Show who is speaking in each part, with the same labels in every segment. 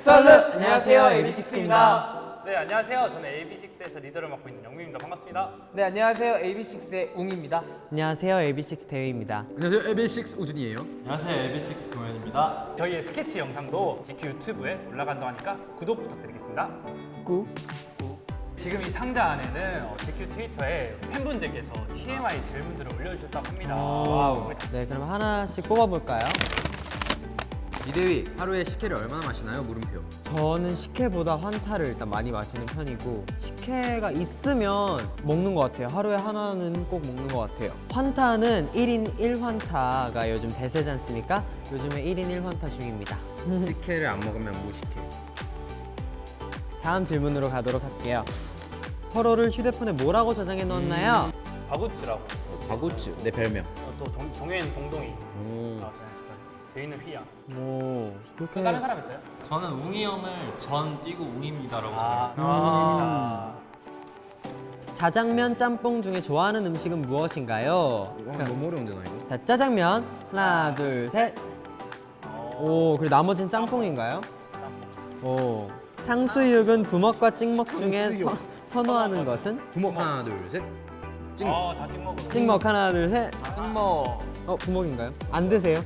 Speaker 1: 썰루! 안녕하세요, AB6IX입니다.
Speaker 2: 네, 안녕하세요. 저는 AB6IX에서 리더를 맡고 있는 영민입니다. 반갑습니다.
Speaker 1: 네, 안녕하세요, AB6IX의 웅입니다.
Speaker 3: 안녕하세요, AB6IX 대휘입니다.
Speaker 4: 안녕하세요, AB6IX 우준이에요.
Speaker 5: 안녕하세요, AB6IX 공연입니다.
Speaker 2: 저희의 스케치 영상도 GQ 유튜브에 올라간다고 하니까 구독 부탁드리겠습니다.
Speaker 3: 꾹.
Speaker 2: 지금 이 상자 안에는 GQ 트위터에 팬분들께서 TMI 질문들을 올려주셨다고 합니다.
Speaker 3: 와우. 네, 그럼 하나씩 뽑아볼까요?
Speaker 4: 이대휘 하루에 식혜를 얼마나 마시나요? 물음표.
Speaker 3: 저는 식혜보다 환타를 일단 많이 마시는 편이고 식혜가 있으면 먹는 것 같아요. 하루에 하나는 꼭 먹는 것 같아요. 환타는 1인 1환타가 요즘 대세지 않습니까? 요즘에 1인 1환타 중입니다.
Speaker 4: 식혜를 안 먹으면 무식해.
Speaker 3: 다음 질문으로 가도록 할게요. 서로를 휴대폰에 뭐라고 저장해 놓았나요?
Speaker 2: 바구츠라고.
Speaker 4: 바구츠, 내 별명.
Speaker 2: 또 동해인 동동이 나왔어요. 대인은 휘야.
Speaker 3: 오,
Speaker 2: 또
Speaker 3: 그렇게
Speaker 2: 다른 사람 있어요?
Speaker 5: 저는 웅이 형을 전 띄고 웅입니다라고
Speaker 2: 아,
Speaker 5: 적어요.
Speaker 3: 짜장면, 짬뽕 중에 좋아하는 음식은 무엇인가요?
Speaker 4: 와, 너무 어려운데 나 이거.
Speaker 3: 자, 짜장면 하나, 둘, 셋. 오, 그리고 나머지는 짬뽕인가요? 오, 탕수육은 부먹과 찍먹 중에 선호하는 것은?
Speaker 4: 부먹 하나, 둘, 셋. 찍먹.
Speaker 2: 다 찍먹어.
Speaker 3: 찍먹 하나, 둘, 셋.
Speaker 1: 찍먹.
Speaker 3: 부먹인가요? 안 드세요?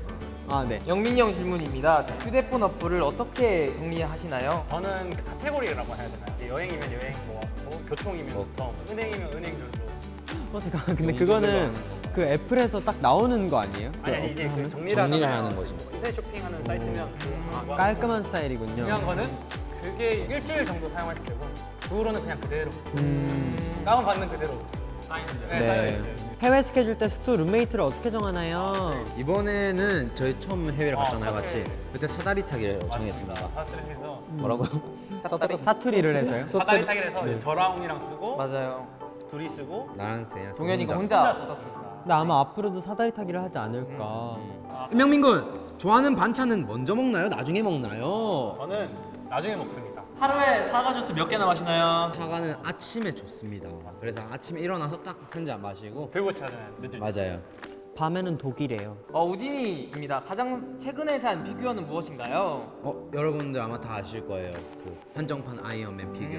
Speaker 3: 아, 네.
Speaker 1: 영민이 형 질문입니다. 휴대폰 어플을 어떻게 정리하시나요?
Speaker 2: 저는 카테고리라고 해야 되나요? 여행이면 여행 뭐 교통이면 교통, 은행이면 은행별로.
Speaker 3: 잠깐만. 근데 그거는 그 애플에서 딱 나오는 거 아니에요?
Speaker 2: 아니 이제 그
Speaker 4: 정리를 하는 거지.
Speaker 2: 인터넷 쇼핑하는 사이트면
Speaker 3: 깔끔한 스타일이군요.
Speaker 2: 중요한 거는 그게 일주일 정도 사용했을 때고 그 후로는 그냥 그대로 다운받는 그대로
Speaker 5: 쌓이는데.
Speaker 2: 네, 쌓여있어요.
Speaker 3: 해외 스케줄 때 숙소 룸메이트를 어떻게 정하나요?
Speaker 4: 이번에는 저희 처음 해외를 갔잖아요,
Speaker 2: 첫
Speaker 4: 같이.
Speaker 2: 해외.
Speaker 4: 그때 사다리 타기를 정했습니다.
Speaker 2: 사다리를 해서
Speaker 4: 뭐라고요?
Speaker 3: 사투리를 해서요?
Speaker 2: 사다리 타기를 해서 저랑 웅이랑 쓰고
Speaker 1: 맞아요.
Speaker 2: 둘이 쓰고
Speaker 4: 나랑 대냐.
Speaker 1: 동현이가
Speaker 2: 혼자
Speaker 1: 혼자
Speaker 2: 썼습니다.
Speaker 3: 근데 아마 앞으로도 사다리 타기를 하지 않을까.
Speaker 4: 임영민 군, 좋아하는 반찬은 먼저 먹나요? 나중에 먹나요?
Speaker 2: 저는 나중에 먹습니다.
Speaker 5: 하루에 사과 주스 몇 개나 마시나요?
Speaker 4: 사과는 아침에 좋습니다. 그래서 아침에 일어나서 딱 한 잔 마시고.
Speaker 2: 들고 자잖아요. 늦을 때.
Speaker 4: 맞아요.
Speaker 3: 밤에는 독이래요.
Speaker 1: 우진이입니다. 가장 최근에 산 피규어는 무엇인가요?
Speaker 4: 여러분들 아마 다 아실 거예요. 그 한정판 아이언맨 피규어.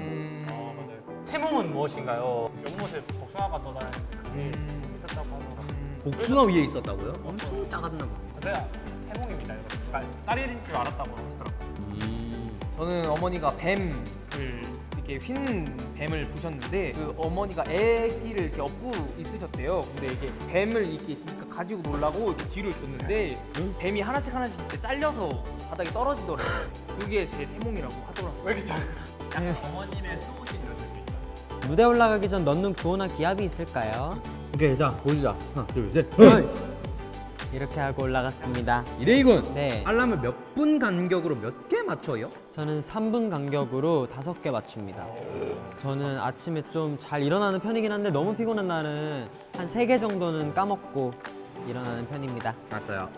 Speaker 2: 맞아요. 태몽은 무엇인가요? 연못에 복숭아가 떠다니는 그게 있었다고 하더라고요.
Speaker 4: 복숭아 위에 있었다고요? 엄청 작았나 봐.
Speaker 2: 네, 태몽입니다. 그러니까 딸인 줄 알았다고 하시더라고요.
Speaker 1: 저는 어머니가 뱀을 이렇게 휜 뱀을 보셨는데 그 어머니가 애기를 이렇게 업고 있으셨대요. 근데 이게 뱀을 이렇게 있으니까 가지고 놀라고 이렇게 뒤로 줬는데 뱀이 하나씩 이렇게 잘려서 바닥에 떨어지더라고요. 그게 제 태몽이라고 하더라고요.
Speaker 2: 왜 이렇게 작아요?
Speaker 5: 약간 어머님의 수호신 이런 느낌.
Speaker 3: 무대 올라가기 전 넣는 구호나 기합이 있을까요?
Speaker 4: 오케이, 자 보여주자. 하나, 둘, 셋.
Speaker 3: 이렇게 하고 올라갔습니다.
Speaker 4: 이대희군.
Speaker 3: 네.
Speaker 4: 알람을 몇 분 간격으로 몇 개 맞춰요?
Speaker 3: 저는 3분 간격으로 5개 맞춥니다. 저는 아침에 좀 잘 일어나는 편이긴 한데 너무 피곤한 날은 한 3개 정도는 까먹고 일어나는 편입니다.
Speaker 4: 알았어요.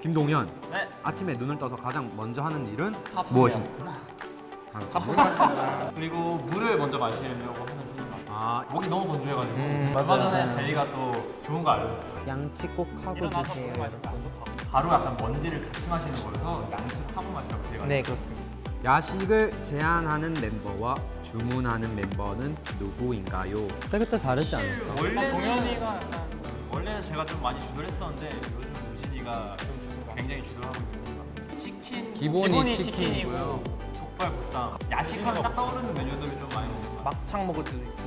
Speaker 4: 김동현.
Speaker 5: 네.
Speaker 4: 아침에 눈을 떠서 가장 먼저 하는 일은
Speaker 1: 하품이요.
Speaker 4: 무엇인가?
Speaker 5: 그리고 물을 먼저 마시려고 하는 편입니다.
Speaker 4: 아,
Speaker 5: 목이 너무 건조해가지고 얼마 전에 대리가 또 좋은 거 알려줬어요.
Speaker 3: 양치 꼭 하고
Speaker 2: 일어나서
Speaker 3: 드세요.
Speaker 2: 물 마시면 안 좋다고.
Speaker 5: 바로 약간 먼지를 같이 마시는 거여서 양수를 하고 마시라고 제가.
Speaker 1: 네, 그렇습니다.
Speaker 4: 야식을 제안하는 멤버와 주문하는 멤버는 누구인가요?
Speaker 3: 그때 다르지 않을까?
Speaker 5: 원래는 제가 좀 많이 주도를 했었는데 요즘 우진이가 좀 굉장히 주도를 하고 있는 치킨
Speaker 4: 기본이
Speaker 5: 치킨이고요. 족발 보쌈. 야식하면 딱 떠오르는 메뉴들을 좀 많이 먹는 것 같아요.
Speaker 1: 막창 먹을 때도 있고.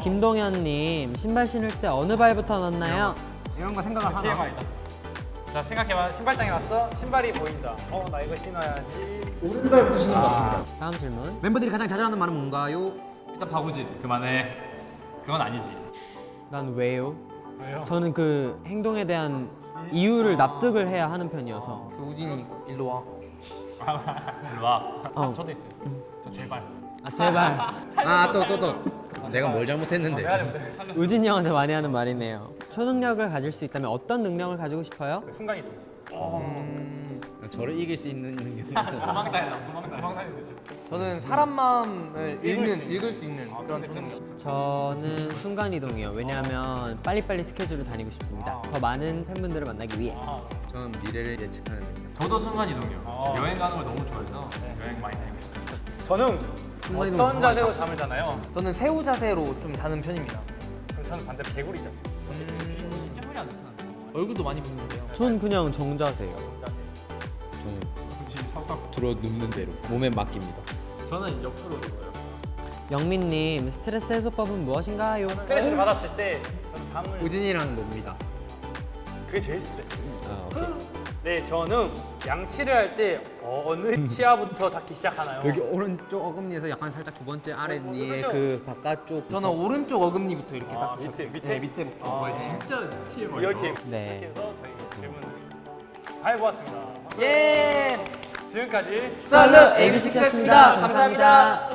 Speaker 3: 김동현님, 신발 신을 때 어느 발부터 넣나요?
Speaker 4: 이런 거 생각을 하나?
Speaker 2: TMI다. 자 생각해봐. 신발장에 왔어. 신발이 보인다. 나 이거 신어야지.
Speaker 4: 오른발부터 신는 것 같습니다.
Speaker 3: 다음 질문.
Speaker 4: 멤버들이 가장 자주 하는 말은 뭔가요?
Speaker 5: 일단 바구지 그만해. 그건 아니지.
Speaker 3: 난 왜요?
Speaker 2: 왜요?
Speaker 3: 저는 그 행동에 대한 이유를 납득을 해야 하는 편이어서.
Speaker 1: 그 우진이 일로 와.
Speaker 5: 일로 와.
Speaker 2: 저도 있어요. 저 제발.
Speaker 3: 아, 제발.
Speaker 4: 아, 또. 제가 뭘 잘못했는데?
Speaker 2: 내가 잘못해.
Speaker 3: 우진이 형한테 많이 하는 말이네요. 초능력을 가질 수 있다면 어떤 능력을 가지고 싶어요?
Speaker 2: 순간이동.
Speaker 4: 저를 이길 수 있는
Speaker 2: 도망다니는 듯이.
Speaker 1: 저는 사람 마음을 읽을 수 있는 그런 초능력.
Speaker 3: 저는 순간이동이요. 왜냐하면 빨리빨리 스케줄을 다니고 싶습니다. 더 많은 팬분들을 만나기 위해.
Speaker 4: 저는 미래를 예측하는 능력.
Speaker 5: 저도 순간 이동이요. 여행 가는 걸 너무 좋아해서 여행 많이 다니고 싶어요.
Speaker 2: 저는
Speaker 1: 순간이동
Speaker 2: 어떤 자세로 잠을 자나요?
Speaker 1: 저는 새우 자세로 좀 자는 편입니다.
Speaker 2: 그럼 저는 반대로 개구리 자세.
Speaker 5: 찌푸리 안 좋다는데.
Speaker 1: 얼굴도 많이 붓는데요.
Speaker 3: 전 그냥 정자세요.
Speaker 4: 저는
Speaker 5: 굳이 서서.
Speaker 4: 들어 눕는 대로 몸에 맡깁니다.
Speaker 5: 저는 옆으로 누워요.
Speaker 3: 영민님, 스트레스 해소법은 무엇인가요?
Speaker 2: 스트레스를 받았을 때 저는 잠을
Speaker 4: 우진이랑 놉니다.
Speaker 2: 그게 제일 스트레스.
Speaker 4: 아, 오케이.
Speaker 2: 네, 저는 양치를 할 때 어느 치아부터 닿기 시작하나요?
Speaker 4: 여기 오른쪽 어금니에서 약간 살짝 두 번째 아랫니에
Speaker 2: 그렇죠.
Speaker 4: 그 바깥쪽.
Speaker 1: 저는 오른쪽 어금니부터 이렇게
Speaker 2: 아,
Speaker 1: 딱
Speaker 2: 밑에, 밑에?
Speaker 1: 네, 밑에부터.
Speaker 2: 아,
Speaker 5: 진짜 TMI.
Speaker 2: 이렇게
Speaker 3: 네.
Speaker 2: 이렇게 해서 저희 질문을 다 해보았습니다.
Speaker 1: 예!
Speaker 2: 지금까지
Speaker 1: 썰루 AB6였습니다. 감사합니다.